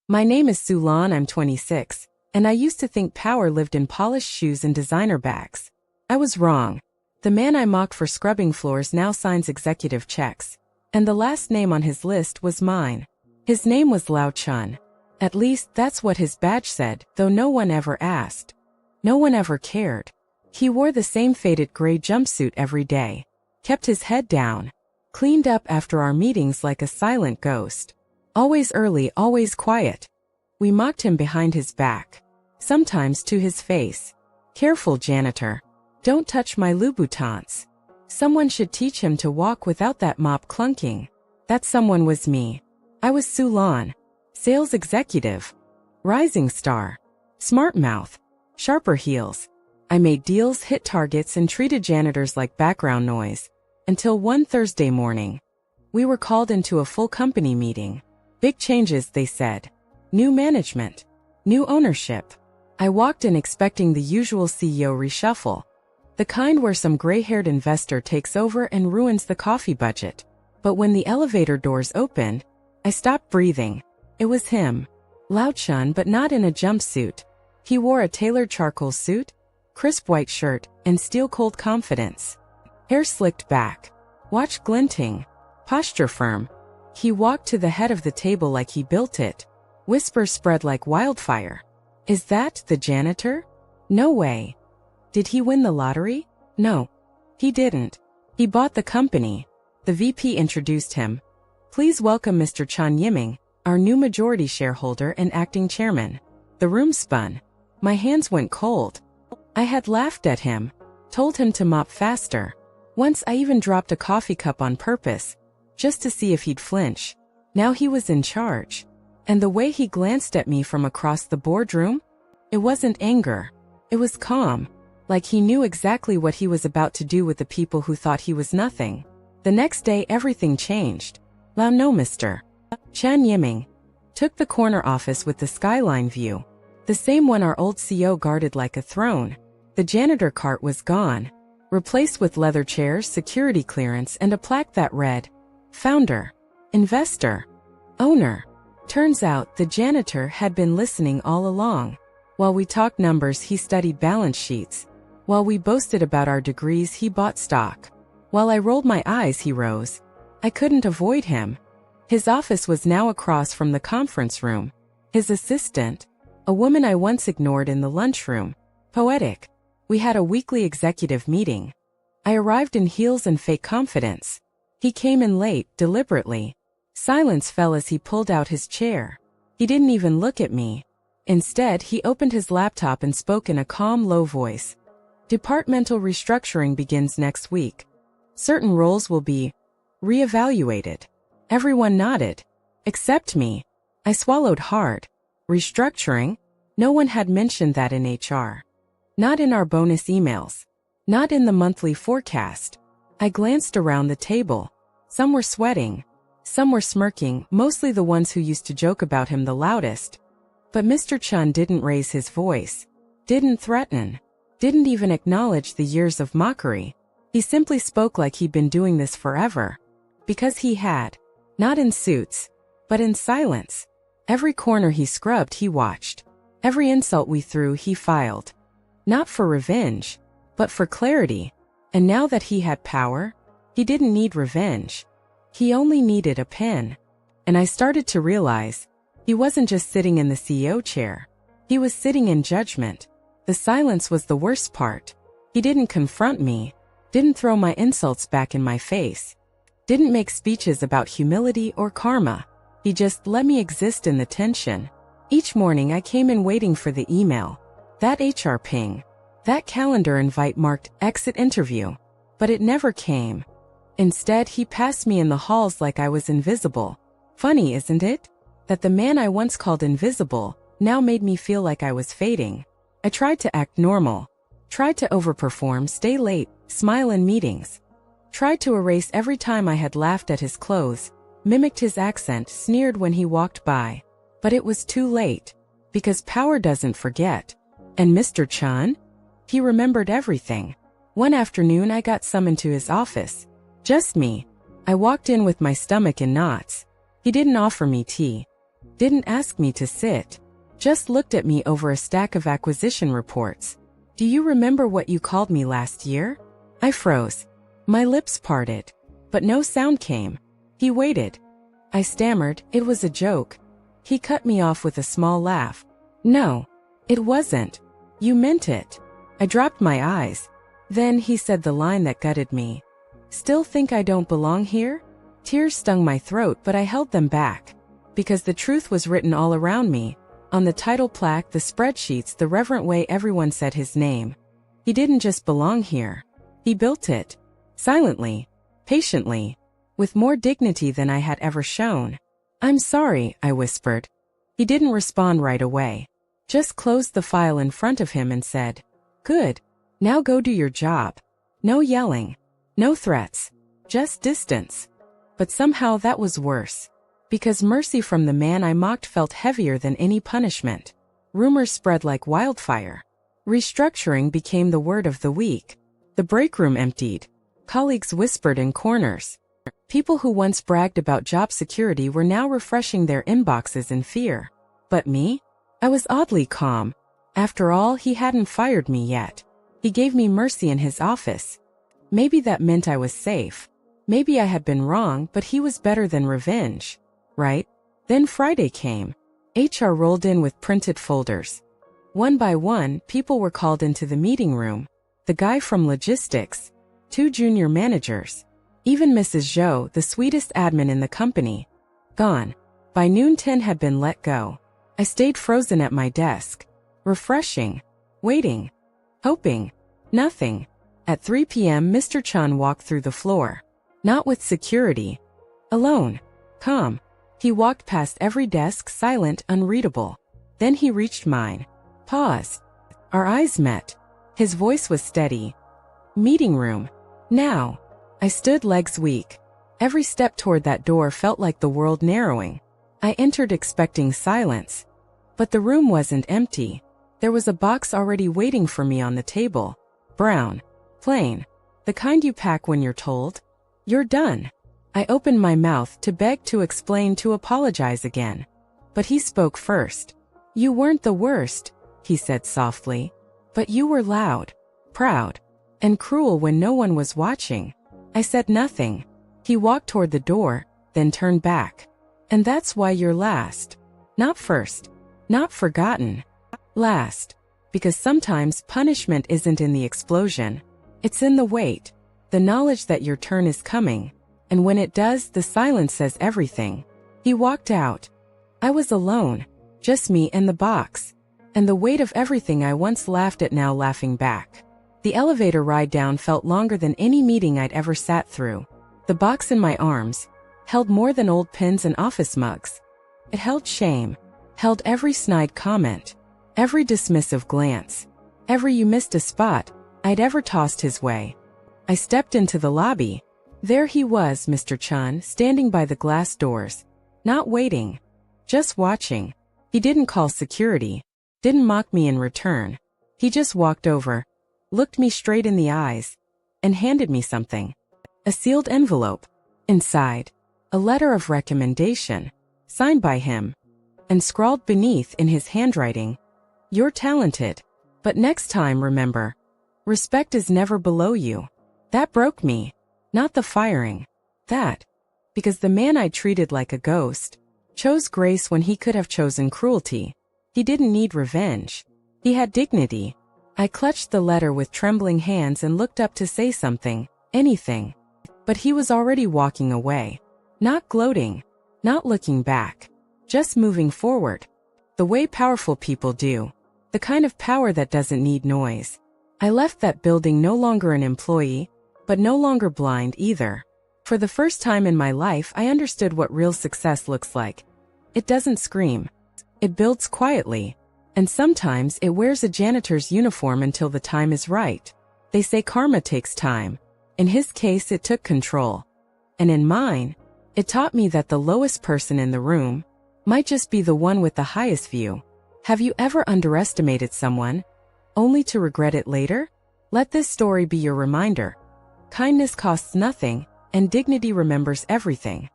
My name is Sulan, I'm 26, and I used to think power lived in polished shoes and designer bags. I was wrong. The man I mocked for scrubbing floors now signs executive checks. And the last name on his list was mine. His name was Lao Chun. At least, that's what his badge said, though no one ever asked. No one ever cared. He wore the same faded gray jumpsuit every day, kept his head down, cleaned up after our meetings like a silent ghost. Always early, always quiet. We mocked him behind his back, sometimes to his face. Careful, janitor. Don't touch my Louboutins. Someone should teach him to walk without that mop clunking. That someone was me. I was Sulan. Sales executive. Rising star. Smart mouth. Sharper heels. I made deals, hit targets, and treated janitors like background noise. Until one Thursday morning. We were called into a full company meeting. Big changes, they said. New management. New ownership. I walked in expecting the usual CEO reshuffle. The kind where some gray-haired investor takes over and ruins the coffee budget. But when the elevator doors opened, I stopped breathing. It was him. Lao Chun, but not in a jumpsuit. He wore a tailored charcoal suit, crisp white shirt, and steel-cold confidence. Hair slicked back. Watch glinting. Posture firm. He walked to the head of the table like he built it. Whispers spread like wildfire. Is that the janitor? No way. Did he win the lottery? No. He didn't. He bought the company. The VP introduced him. Please welcome Mr. Chan Yiming, our new majority shareholder and acting chairman. The room spun. My hands went cold. I had laughed at him, told him to mop faster. Once I even dropped a coffee cup on purpose, just to see if he'd flinch. Now he was in charge. And the way he glanced at me from across the boardroom? It wasn't anger. It was calm. Like he knew exactly what he was about to do with the people who thought he was nothing. The next day everything changed. Lao no Mr. Chan Yiming took the corner office with the skyline view. The same one our old CEO guarded like a throne. The janitor cart was gone, replaced with leather chairs, security clearance, and a plaque that read, Founder, Investor, Owner. Turns out the janitor had been listening all along. While we talked numbers, he studied balance sheets. While we boasted about our degrees, he bought stock. While I rolled my eyes, he rose. I couldn't avoid him. His office was now across from the conference room. His assistant, a woman I once ignored in the lunchroom, poetic. We had a weekly executive meeting. I arrived in heels and fake confidence. He came in late, deliberately. Silence fell as he pulled out his chair. He didn't even look at me. Instead, he opened his laptop and spoke in a calm, low voice. Departmental restructuring begins next week. Certain roles will be reevaluated. Everyone nodded. Except me. I swallowed hard. Restructuring? No one had mentioned that in HR. Not in our bonus emails. Not in the monthly forecast. I glanced around the table. Some were sweating. Some were smirking, mostly the ones who used to joke about him the loudest. But Mr. Chun didn't raise his voice. Didn't threaten. Didn't even acknowledge the years of mockery. He simply spoke like he'd been doing this forever. Because he had. Not in suits, but in silence. Every corner he scrubbed, he watched. Every insult we threw, he filed. Not for revenge, but for clarity. And now that he had power, he didn't need revenge. He only needed a pen. And I started to realize, he wasn't just sitting in the CEO chair. He was sitting in judgment. The silence was the worst part. He didn't confront me, didn't throw my insults back in my face, didn't make speeches about humility or karma. He just let me exist in the tension. Each morning I came in waiting for the email. That HR ping. That calendar invite marked exit interview. But it never came. Instead, he passed me in the halls like I was invisible. Funny, isn't it? That the man I once called invisible now made me feel like I was fading. I tried to act normal. Tried to overperform, stay late, smile in meetings. Tried to erase every time I had laughed at his clothes, mimicked his accent, sneered when he walked by. But it was too late. Because power doesn't forget. And Mr. Chan? He remembered everything. One afternoon I got summoned to his office. Just me. I walked in with my stomach in knots. He didn't offer me tea. Didn't ask me to sit. Just looked at me over a stack of acquisition reports. Do you remember what you called me last year? I froze. My lips parted. But no sound came. He waited. I stammered, it was a joke. He cut me off with a small laugh. No, it wasn't. You meant it. I dropped my eyes. Then he said the line that gutted me. Still think I don't belong here? Tears stung my throat, but I held them back. Because the truth was written all around me. On the title plaque, the spreadsheets, the reverent way everyone said his name. He didn't just belong here. He built it. Silently. Patiently. With more dignity than I had ever shown. I'm sorry, I whispered. He didn't respond right away. Just closed the file in front of him and said, Good. Now go do your job. No yelling. No threats. Just distance. But somehow that was worse. Because mercy from the man I mocked felt heavier than any punishment. Rumors spread like wildfire. Restructuring became the word of the week. The break room emptied. Colleagues whispered in corners. People who once bragged about job security were now refreshing their inboxes in fear. But me? I was oddly calm. After all, he hadn't fired me yet. He gave me mercy in his office. Maybe that meant I was safe. Maybe I had been wrong, but he was better than revenge. Right? Then Friday came. HR rolled in with printed folders. One by one, people were called into the meeting room. The guy from logistics. 2 junior managers. Even Mrs. Zhou, the sweetest admin in the company. Gone. By noon 10 had been let go. I stayed frozen at my desk. Refreshing. Waiting. Hoping. Nothing. At 3 p.m. Mr. Chun walked through the floor. Not with security. Alone. Calm. He walked past every desk, silent, unreadable. Then he reached mine. Paused. Our eyes met. His voice was steady. Meeting room. Now. I stood legs weak. Every step toward that door felt like the world narrowing. I entered expecting silence. But the room wasn't empty. There was a box already waiting for me on the table. Brown. Plain. The kind you pack when you're told. You're done. I opened my mouth to beg, to explain, to apologize again. But he spoke first. You weren't the worst, he said softly. But you were loud, proud, and cruel when no one was watching. I said nothing. He walked toward the door, then turned back. And that's why you're last. Not first. Not forgotten. Last. Because sometimes punishment isn't in the explosion. It's in the wait. The knowledge that your turn is coming. And when it does, the silence says everything. He walked out. I was alone. Just me and the box. And the weight of everything I once laughed at now laughing back. The elevator ride down felt longer than any meeting I'd ever sat through. The box in my arms held more than old pens and office mugs. It held shame. Held every snide comment. Every dismissive glance. Every you missed a spot I'd ever tossed his way. I stepped into the lobby. There he was, Mr. Chun, standing by the glass doors. Not waiting. Just watching. He didn't call security. Didn't mock me in return. He just walked over. Looked me straight in the eyes. And handed me something. A sealed envelope. Inside. A letter of recommendation. Signed by him. And scrawled beneath in his handwriting. You're talented. But next time remember. Respect is never below you. That broke me. Not the firing. That. Because the man I treated like a ghost chose grace when he could have chosen cruelty. He didn't need revenge. He had dignity. I clutched the letter with trembling hands and looked up to say something, anything. But he was already walking away. Not gloating. Not looking back. Just moving forward. The way powerful people do. The kind of power that doesn't need noise. I left that building no longer an employee, but no longer blind either. For the first time in my life, I understood what real success looks like. It doesn't scream. It builds quietly. And sometimes it wears a janitor's uniform until the time is right. They say karma takes time. In his case, it took control. And in mine, it taught me that the lowest person in the room might just be the one with the highest view. Have you ever underestimated someone, only to regret it later? Let this story be your reminder. Kindness costs nothing, and dignity remembers everything.